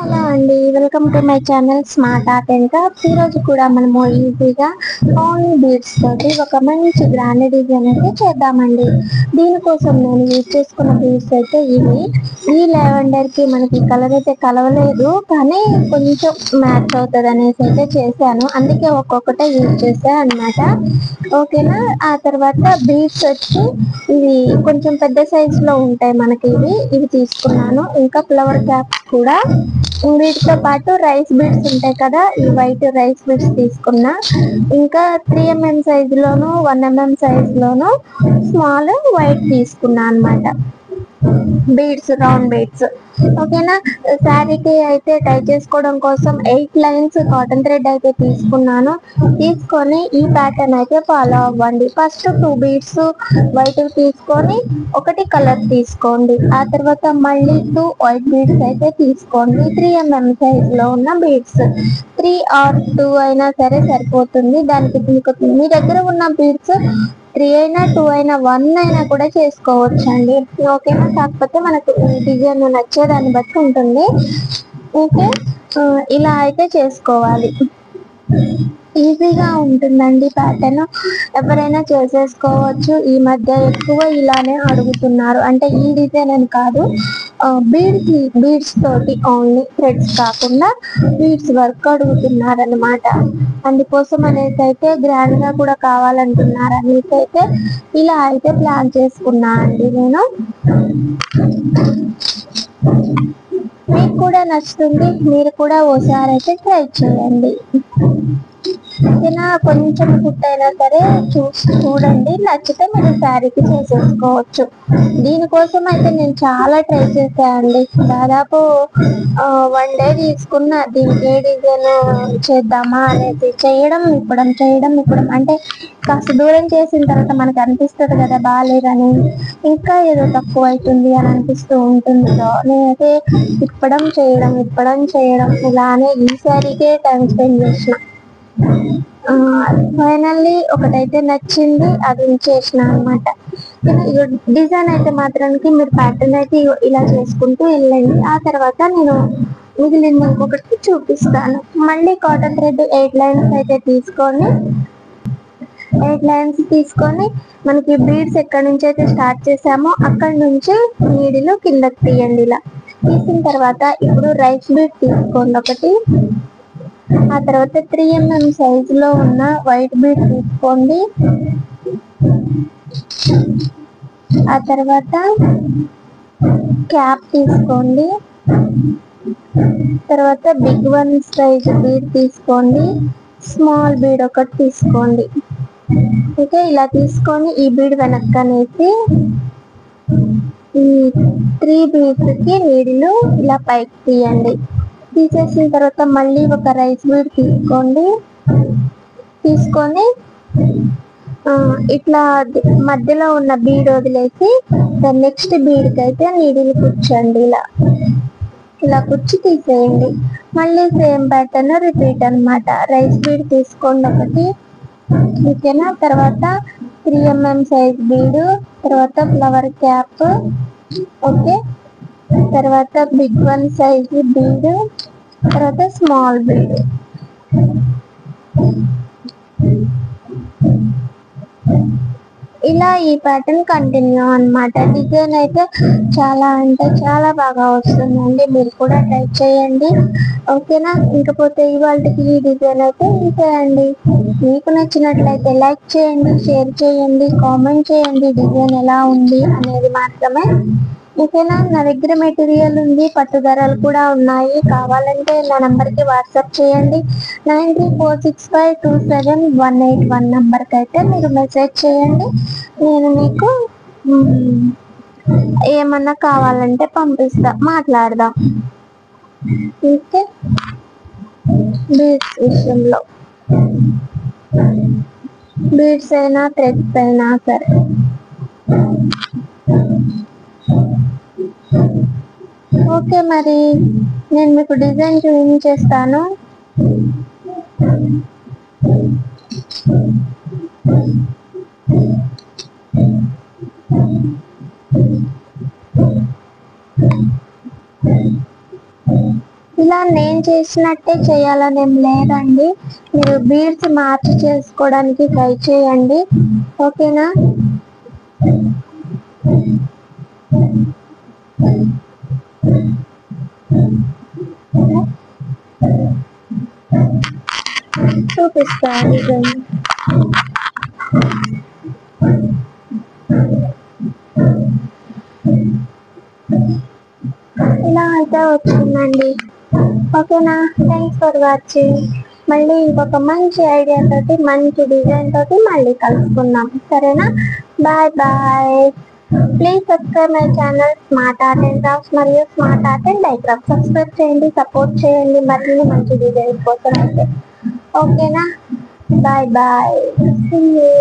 Hello అండి, welcome to my channel smart art and crafts. ఈరోజు కూడా మనము ఈజీగా ఓన్లీ బీడ్స్ తోటి ఒక మంచి గ్రాండ్ డిజైన్ అయితే చేద్దామండి. దీనికోసం నేను యూజ్ చేసుకున్న బీడ్స్ అయితే ఇవి. ఈ లావెండర్ కి మనకి కలర్ అయితే కలవలేదు, కానీ కొంచెం మ్యాచ్ అవుతుంది అనేసి అయితే చేశాను. అందుకే ఒక్కొక్కటే యూజ్ చేశాను అనమాట. ఓకేనా. ఆ తర్వాత బీడ్స్ వచ్చి ఇవి కొంచెం పెద్ద సైజ్ లో ఉంటాయి మనకి. ఇవి తీసుకున్నాను. ఇంకా ఫ్లవర్ క్యాప్స్ కూడా. వీటితో పాటు రైస్ బీడ్స్ ఉంటాయి కదా, ఈ వైట్ రైస్ బీడ్స్ తీసుకున్నా. ఇంకా 3mm సైజ్ లోను 1mm సైజ్ లోను స్మాల్ వైట్ తీసుకున్నా అనమాట. Beads, round beads. ఓకేనా. శారీకి అయితే టై చేసుకోవడం కోసం 8 లైన్స్ కాటన్ థ్రెడ్ అయితే తీసుకున్నాను. తీసుకొని ఈ ప్యాటర్న్ అయితే ఫాలో అవ్వండి. ఫస్ట్ 2 బీడ్స్ వైట్ తీసుకొని ఒకటి కలర్ తీసుకోండి. ఆ తర్వాత మళ్ళీ 2 వైట్ బీడ్స్ అయితే తీసుకోండి. 3mm సైజ్ లో ఉన్న బీడ్స్ 3 or 2 అయినా సరే సరిపోతుంది. దానికి మీ దగ్గర ఉన్న బీడ్స్ 3 అయినా 2 అయినా 1 అయినా కూడా చేసుకోవచ్చు అండి. ఓకేనా. కాకపోతే మనకు డిజైన్ నచ్చేదాన్ని బట్టి ఉంటుంది. ఓకే. ఇలా అయితే చేసుకోవాలి. ఈజీగా ఉంటుందండి ప్యాటర్న్, ఎవరైనా చేసేసుకోవచ్చు. ఈ మధ్య ఎక్కువ ఇలానే అడుగుతున్నారు. అంటే ఈ డిజైన్ అని కాదు, బీడ్స్ తోటి ఓన్లీ థ్రెడ్స్ కాకుండా బీడ్స్ వర్క్ అడుగుతున్నారు అనమాట. అందుకోసం అనేసి అయితే గ్రాండ్ గా కూడా కావాలంటున్నారు అనేసి అయితే ఇలా అయితే ప్లాన్ చేసుకున్నా అండి నేను. మీకు కూడా నచ్చుతుంది, మీరు కూడా ఓసారి అయితే ట్రై చేయండి. ఓకేనా. కొంచెం ఫుడ్ అయినా సరే చూడండి, నచ్చితే మీరు శారీకి చేసేసుకోవచ్చు. దీనికోసం అయితే నేను చాలా ట్రై చేశానండి. దాదాపు 1 day తీసుకున్న దీనికి ఏ డిజైన్ చేద్దామా అనేది. చేయడం ఇప్పడం అంటే కాస్త దూరం చేసిన తర్వాత మనకు అనిపిస్తుంది కదా బాగాలేదని, ఇంకా ఏదో తక్కువ అవుతుంది అని అనిపిస్తూ ఉంటుంది. నేనైతే ఇప్పడం చేయడం ఇలానే ఈ శారీకే టైం స్పెండ్ చేసిన. ఫైనల్లీ ఒకటైతే నచ్చింది, అది చేసిన అనమాట. డిజైన్ అయితే మాత్రానికి మీరు ప్యాటర్న్ అయితే ఇలా చేసుకుంటూ వెళ్ళండి. ఆ తర్వాత నేను మిగిలింది ఇంకొకటి చూపిస్తాను. మళ్ళీ కాటన్ థ్రెడ్ 8 లైన్స్ అయితే తీసుకోండి. 8 లైన్స్ తీసుకొని మనకి బీడ్స్ ఎక్కడి నుంచి అయితే స్టార్ట్ చేసామో అక్కడి నుంచి నీడిలు కిందకి తీయండి. ఇలా తీసిన తర్వాత ఇప్పుడు రైస్ బీడ్ తీసుకోండి ఒకటి. ఆ తర్వాత 3mm సైజ్ లో ఉన్న వైట్ బీడ్ తీసుకోండి. ఆ తర్వాత క్యాప్ తీసుకోండి. తర్వాత బిగ్ 1 సైజ్ బీడ్ తీసుకోండి. స్మాల్ బీడ్ ఒకటి తీసుకోండి. ఓకే. ఇలా తీసుకొని ఈ బీడ్ వెనక్కనేసి ఈ 3 బీడ్స్ కి నీడిలు ఇలా పైకి తీయండి. తీసేసిన తర్వాత మళ్ళీ ఒక రైస్ బీడ్ తీసుకొని ఇట్లా మధ్యలో ఉన్న బీడ్ వదిలేసి నెక్స్ట్ బీడ్కి అయితే నీడిలు కూర్చోండి. ఇలా కుర్చి తీసేయండి. మళ్ళీ సేమ్ ప్యాటర్న్ రిపీట్ అనమాట. రైస్ బీడ్ తీసుకోండి ఒకటి. ఓకేనా. తర్వాత 3mm సైజ్ బీడ్, తర్వాత ఫ్లవర్ క్యాప్. ఓకే. తర్వాత బిగ్ 1 సైజ్ బీడ్, తర్వాత స్మాల్ బీడ్. ఇలా ఈ ప్యాటర్న్ కంటిన్యూ అనమాట. డిజైన్ అయితే చాలా అంటే చాలా బాగా వస్తుందండి. మీరు కూడా ట్రై చేయండి. ఓకేనా. ఇంకపోతే ఇవాళకి ఈ డిజైన్ అయితే ఇంతేయండి. మీకు నచ్చినట్లయితే లైక్ చేయండి, షేర్ చేయండి, కామెంట్ చేయండి డిజైన్ ఎలా ఉంది అనేది మాత్రమే. ఓకేనా. నా దగ్గర మెటీరియల్ ఉంది, పట్టుదారాలు కూడా ఉన్నాయి. కావాలంటే నా నంబర్కి వాట్సాప్ చేయండి. 9346527181 నంబర్కి అయితే మీరు మెసేజ్ చేయండి. నేను మీకు ఏమన్నా కావాలంటే పంపిస్తా, మాట్లాడదాం. ఓకే. బీడ్స్ విషయంలో బీడ్స్ అయినా థ్రెడ్స్ అయినా సరే. ఓకే. మరి నేను మీకు డిజైన్ చూపించేస్తాను. ఇలా నేను చేసినట్టే చేయాలని ఏం లేదండి, మీరు బీడ్స్ మార్చి చేసుకోవడానికి ట్రై చేయండి, ఓకేనా. చూపిస్తా డిజైన్. ఇలా అయితే వచ్చిందండి, ఓకేనా. Thanks for watching. మళ్ళీ ఇంకొక మంచి ఐడియా తోటి మంచి డిజైన్ తోటి మళ్ళీ కలుసుకుందాం, సరేనా. Bye bye. Please subscribe my channel smart art and crafts మరియు smart art and dye craft. Subscribe చేయండి, సపోర్ట్ చేయండి మరిన్ని మంచి డిజైన్స్ కోసం అయితే, ఓకేనా. Bye bye. See you.